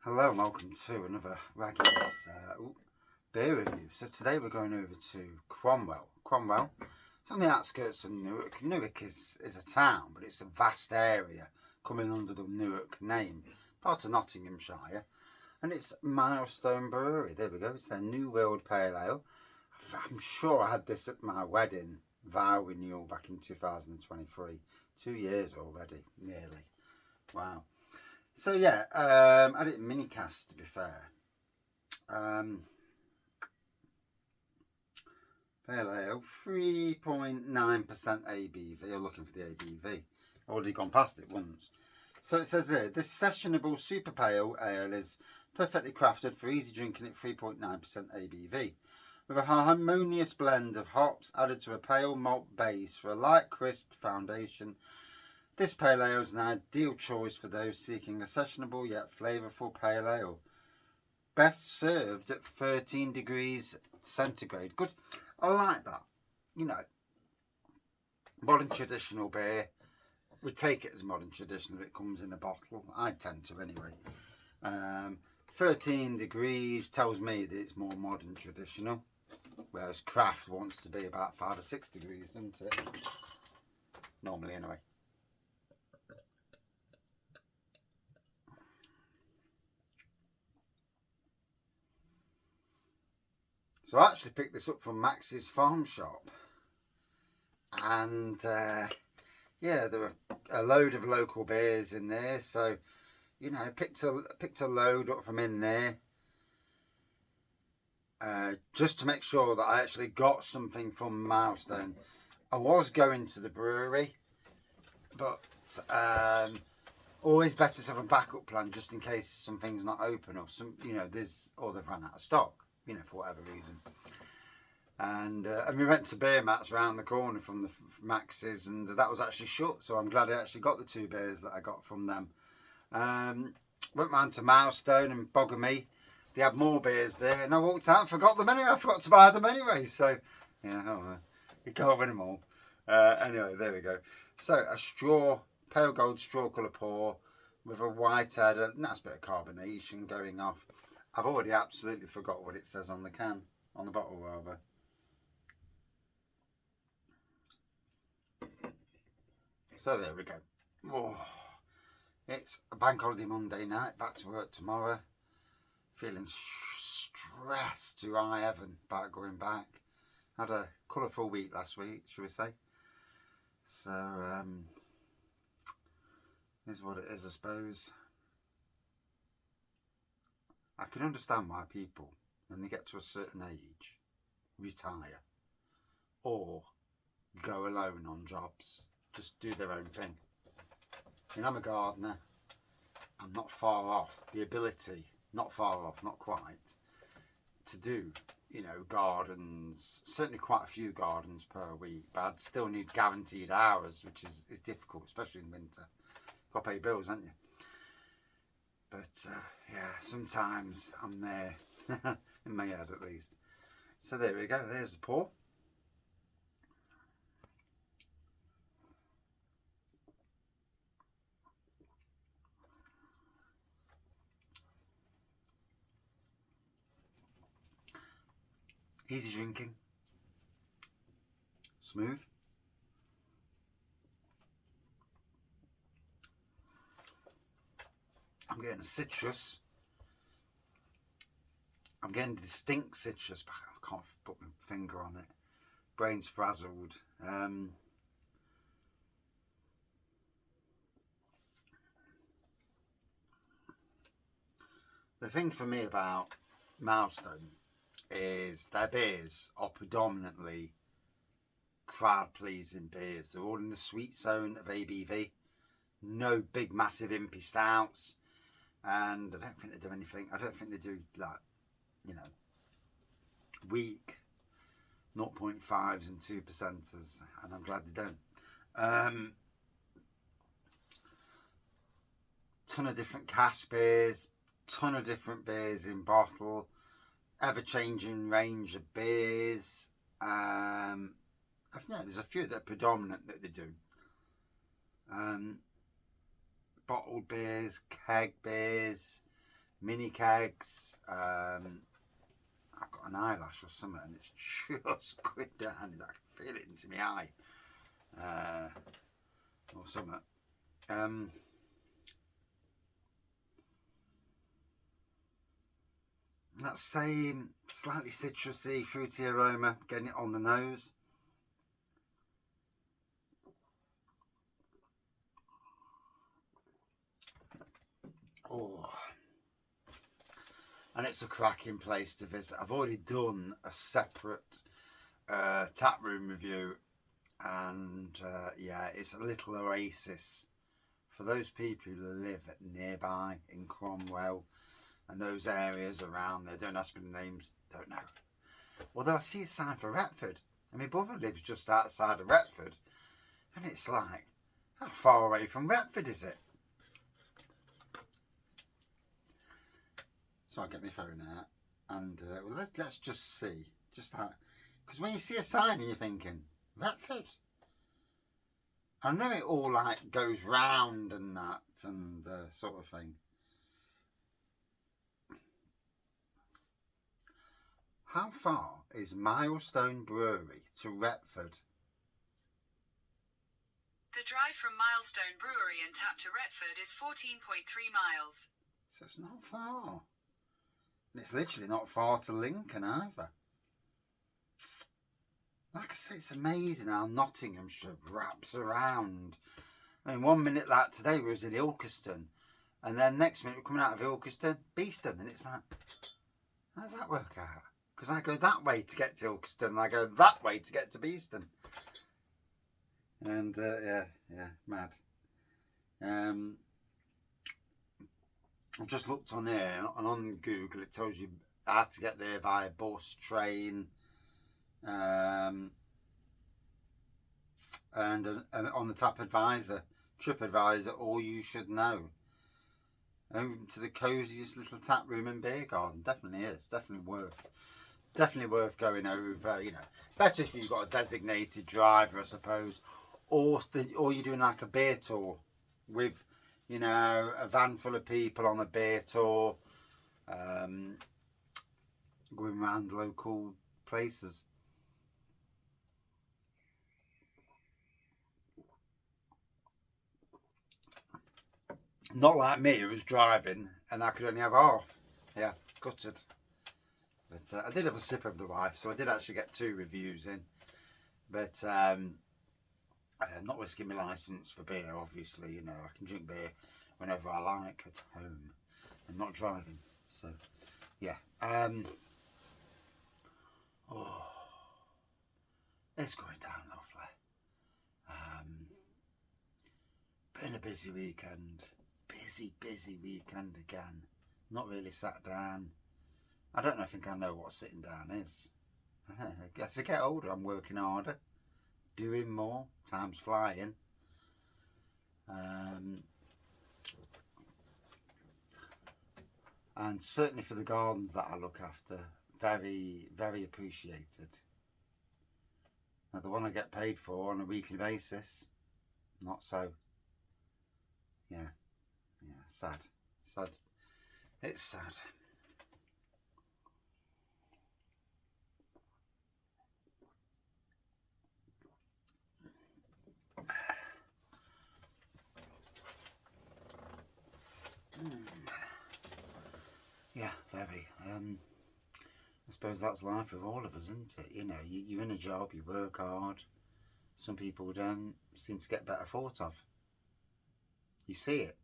Hello and welcome to another Wraggys beer review. So today we're going over to Cromwell. Cromwell, it's on the outskirts of Newark. Newark is a town, but it's a vast area coming under the Newark name, part of Nottinghamshire. And it's Milestone Brewery. There we go. It's their New World Pale Ale. I'm sure I had this at my wedding vow renewal back in 2023. 2 years already, nearly. Wow. So yeah, I did a mini cast to be fair. Pale Ale, 3.9% ABV. You're looking for the ABV. Already gone past it once. So it says here, this sessionable super pale ale is perfectly crafted for easy drinking at 3.9% ABV. With a harmonious blend of hops added to a pale malt base for a light, crisp foundation. This pale ale is an ideal choice for those seeking a sessionable yet flavourful pale ale. Best served at 13 degrees centigrade. Good. I like that. You know, modern traditional beer. We take it as modern traditional if it comes in a bottle. I tend to anyway. 13 degrees tells me that it's more modern traditional. Whereas craft wants to be about 5 or 6 degrees, doesn't it? Normally anyway. So I actually picked this up from Max's farm shop. And yeah, there were a load of local beers in there. So, you know, picked a load up from in there. Just to make sure that I actually got something from Milestone. I was going to the brewery, but always better to have a backup plan just in case something's not open or they've run out of stock, for whatever reason. And we went to Beer Mats around the corner from the Max's, and that was actually shut. So I'm glad I actually got the 2 beers that I got from them. Went round to Milestone and Bogamy. They had more beers there, and I walked out and forgot them anyway. I forgot to buy them anyway. So, yeah, you can't win them all. Anyway, there we go. So, a pale gold straw colour pour with a white head, a nice bit of carbonation going off. I've already absolutely forgot what it says on the can, on the bottle rather. So there we go. Oh, it's a bank holiday Monday night, back to work tomorrow. Feeling stressed to high heaven about going back. Had a colourful week last week, shall we say. So, is what it is, I suppose. I can understand why people, when they get to a certain age, retire or go alone on jobs, just do their own thing. I'm a gardener. I'm not far off the ability, not far off, not quite, to do, gardens, certainly quite a few gardens per week, but I'd still need guaranteed hours, which is difficult, especially in winter. Got to pay bills, haven't you? But yeah, sometimes I'm there, in my head at least. So there we go, there's the pour. Easy drinking, smooth. I'm getting citrus. I'm getting distinct citrus, but I can't put my finger on it. Brain's frazzled. The thing for me about Milestone is their beers are predominantly crowd pleasing beers. They're all in the sweet zone of ABV. No big massive impy stouts, and I don't think they do anything. I don't think they do weak 0.5s and 2%ers, and I'm glad they don't. Ton of different cask beers, ton of different beers in bottle, ever-changing range of beers. There's a few that are predominant that they do. Bottled beers, keg beers, mini kegs. I've got an eyelash or something, and it's just going down. I can feel it into my eye, or something. That same slightly citrusy, fruity aroma, getting it on the nose. Oh, and it's a cracking place to visit. I've already done a separate tap room review, and yeah, it's a little oasis for those people who live nearby in Cromwell and those areas around there. Don't ask me the names, don't know. Although I see a sign for Retford, and my brother lives just outside of Retford, and it's like, how far away from Retford is it? So I'll get my phone out, and well, let's just see, just that, because when you see a sign and you're thinking, Retford, I know it all like goes round and that, and sort of thing. How far is Milestone Brewery to Retford? The drive from Milestone Brewery and tap to Retford is 14.3 miles. So it's not far. And it's literally not far to Lincoln either. Like I say, it's amazing how Nottinghamshire wraps around. I mean, 1 minute like today we was in Ilkeston, and then next minute we're coming out of Ilkeston, Beeston, and it's like, how does that work out? Because I go that way to get to Ilkeston, and I go that way to get to Beeston. And yeah, mad. I've just looked on here, and on Google it tells you how to get there via bus, train, and on the TripAdvisor, all you should know. Home to the cosiest little tap room and beer garden. Definitely is. Definitely worth going over. You know, better if you've got a designated driver, I suppose, or you're doing like a beer tour with, you know, a van full of people on a beer tour, going around local places. Not like me, who was driving and I could only have half. Yeah, gutted. But I did have a sip of the wife, so I did actually get 2 reviews in. But I'm not risking my licence for beer, obviously. You know, I can drink beer whenever I like at home. I'm not driving, so yeah. Oh, it's going down lovely. Been a busy weekend. Busy weekend again. Not really sat down. I don't think I know what sitting down is. As I get older, I'm working harder, doing more, time's flying. And certainly for the gardens that I look after, very, very appreciated. Now the one I get paid for on a weekly basis, not so. Yeah, sad. It's sad. Yeah, very. I suppose that's life with all of us, isn't it? You know, you're in a job, you work hard. Some people don't seem to get better thought of. You see it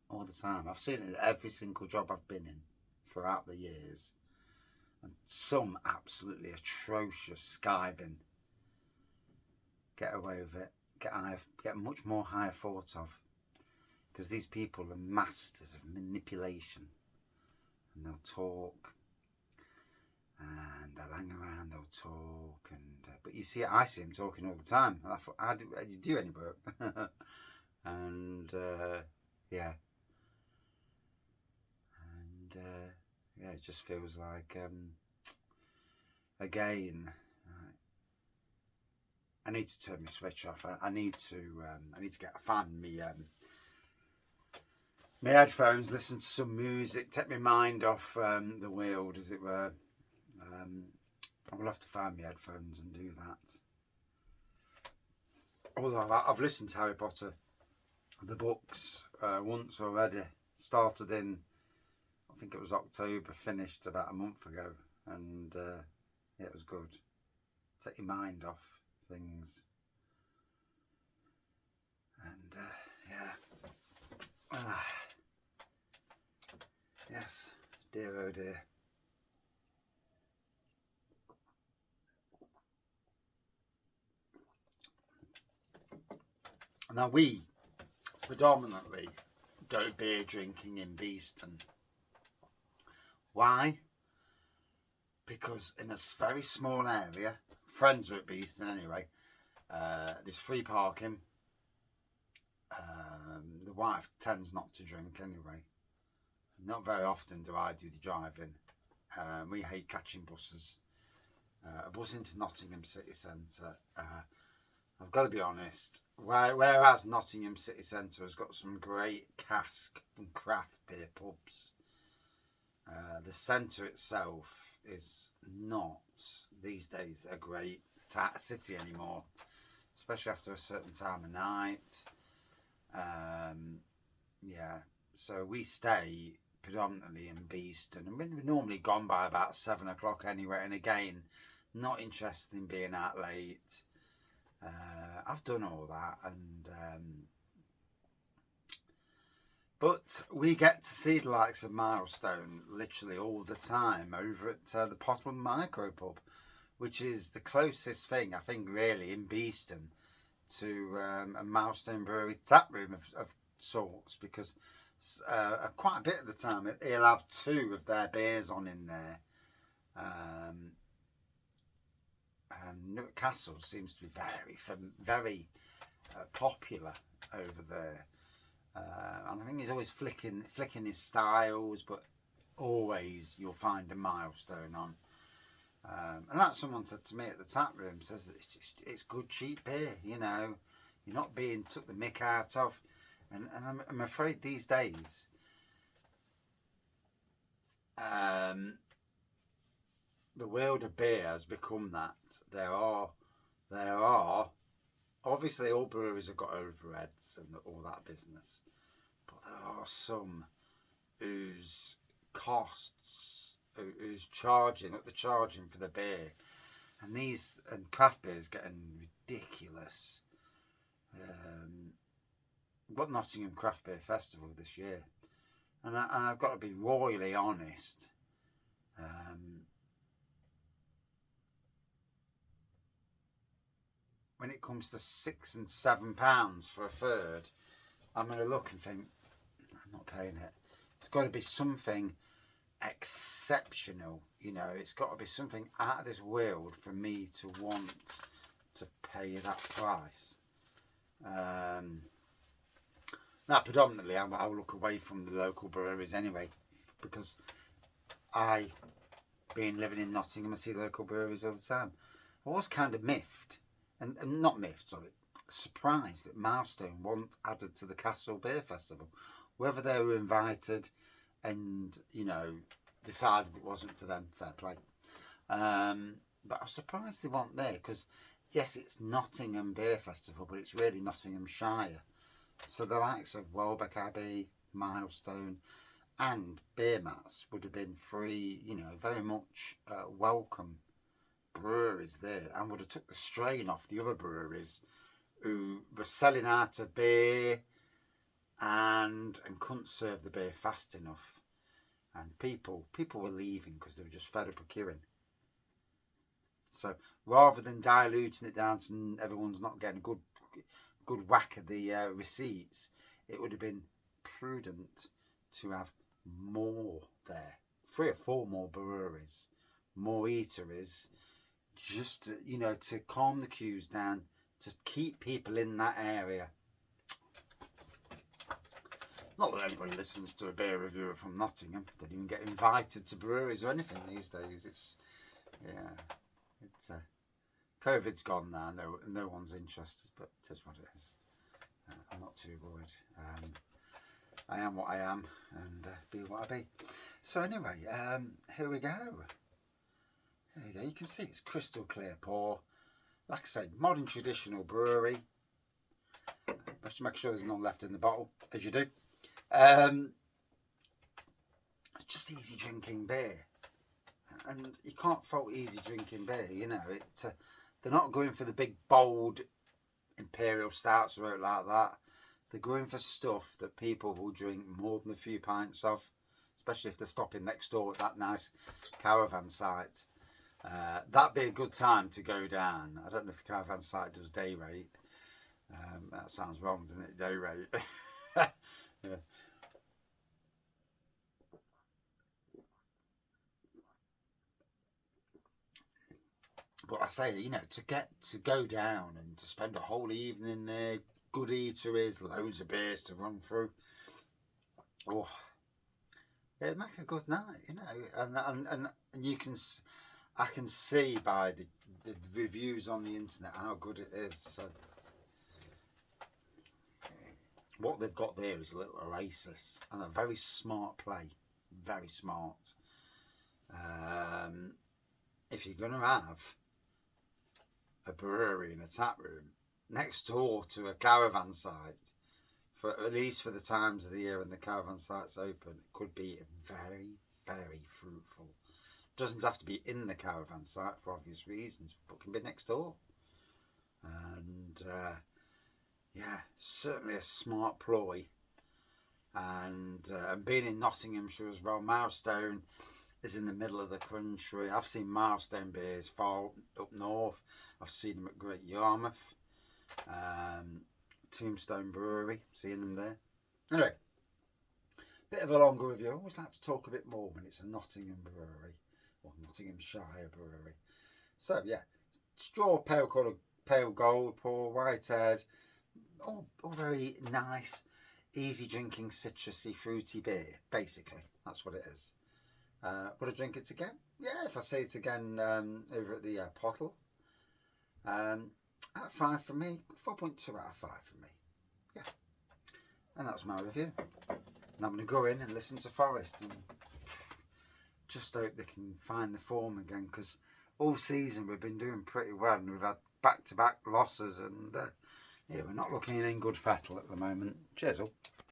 all the time. I've seen it at every single job I've been in throughout the years. And some absolutely atrocious skiving get away with it, get much more higher thought of. Because these people are masters of manipulation. And they'll talk, and they'll hang around, they'll talk, but you see, I see them talking all the time. And I thought, how do you do any work? And yeah, it just feels like again, I need to turn my switch off. I need to get a fan. my headphones, listen to some music, take my mind off the world, as it were. I will have to find my headphones and do that. Although I've listened to Harry Potter, the books, once already. Started in, I think it was October, finished about a month ago, and yeah, it was good. Take your mind off things. And yeah. Yes, dear oh dear. Now we predominantly go beer drinking in Beeston. Why? Because in a very small area, friends are at Beeston anyway, there's free parking. The wife tends not to drink anyway. Not very often do I do the driving. We hate catching buses. A bus into Nottingham city centre, I've got to be honest, whereas Nottingham city centre has got some great cask and craft beer pubs, the centre itself is not, these days, a great city anymore, especially after a certain time of night. Yeah, so we stay predominantly in Beeston, and we're normally gone by about 7 o'clock anyway, and again, not interested in being out late. I've done all that, and but we get to see the likes of Milestone literally all the time over at the Pottle Micro Pub, which is the closest thing I think really in Beeston to a Milestone Brewery tap room of sorts, because quite a bit of the time he'll have 2 of their beers on in there. And Newark Castle seems to be very popular over there. And I think he's always flicking his styles, but always you'll find a Milestone on. And like someone said to me at the tap room, says it's good cheap beer, you know, you're not being took the mick out of. And I'm afraid these days, the world of beer has become that. There are obviously all breweries have got overheads and all that business, but there are some whose costs, who's charging for the beer, and craft beer is getting ridiculous. Got Nottingham Craft Beer Festival this year, and I've got to be royally honest. When it comes to £6 and £7 for a third, I'm going to look and think, I'm not paying it. It's got to be something exceptional, you know. It's got to be something out of this world for me to want to pay that price. Now, predominantly, I'll look away from the local breweries anyway, because being living in Nottingham, I see local breweries all the time. I was kind of miffed. And not miffed, sorry, surprised that Milestone weren't added to the Castle Beer Festival. Whether they were invited and, you know, decided it wasn't for them, fair play. But I was surprised they weren't there, because, yes, it's Nottingham Beer Festival, but it's really Nottinghamshire. So the likes of Welbeck Abbey, Milestone and Beer Mats would have been free, you know, very much welcome breweries there, and would have took the strain off the other breweries who were selling out of beer and couldn't serve the beer fast enough, and people were leaving because they were just fed up of queuing. So rather than diluting it down to everyone's not getting a good whack of the receipts, it would have been prudent to have more there, 3 or 4 more breweries, more eateries, just to, you know, to calm the queues down, to keep people in that area. Not that anybody listens to a beer reviewer from Nottingham. They don't even get invited to breweries or anything these days. It's COVID's gone now, no one's interested, but it is what it is. I'm not too worried. I am what I am, and be what I be. So anyway, here we go. There you go. You can see it's crystal clear pour. Like I said, modern traditional brewery. Just make sure there's none left in the bottle, as you do. It's just easy drinking beer, and you can't fault easy drinking beer. You know, they're not going for the big bold imperial stouts or anything like that. They're going for stuff that people will drink more than a few pints of, especially if they're stopping next door at that nice caravan site. That'd be a good time to go down. I don't know if the caravan site does day rate. That sounds wrong, doesn't it? Day rate. Yeah. But I say, you know, to go down and to spend a whole evening there, good eateries, loads of beers to run through. Oh, it'd make a good night, you know. And you can, I can see by the reviews on the internet how good it is. So what they've got there is a little oasis and a very smart play, very smart. If you're going to have a brewery and a tap room next door to a caravan site, for at least for the times of the year when the caravan site's open, it could be very, very fruitful. Doesn't have to be in the caravan site for obvious reasons, but can be next door. And yeah, certainly a smart ploy. And being in Nottinghamshire as well, Milestone is in the middle of the country. I've seen Milestone beers far up north. I've seen them at Great Yarmouth, Tombstone Brewery, seeing them there. Anyway, bit of a longer review. I always like to talk a bit more when it's a Nottingham brewery, or Nottinghamshire brewery. So yeah, straw pale colour, pale gold pour, white haired, all very nice, easy drinking, citrusy, fruity beer. Basically, that's what it is. Would I drink it again? Yeah, if I see it again over at the Pottle. Out of 5 for me, 4.2 out of 5 for me. Yeah, and that's my review. And I'm going to go in and listen to Forest and just hope they can find the form again, because all season we've been doing pretty well and we've had back-to-back losses, and yeah, we're not looking in good fettle at the moment. Cheers all.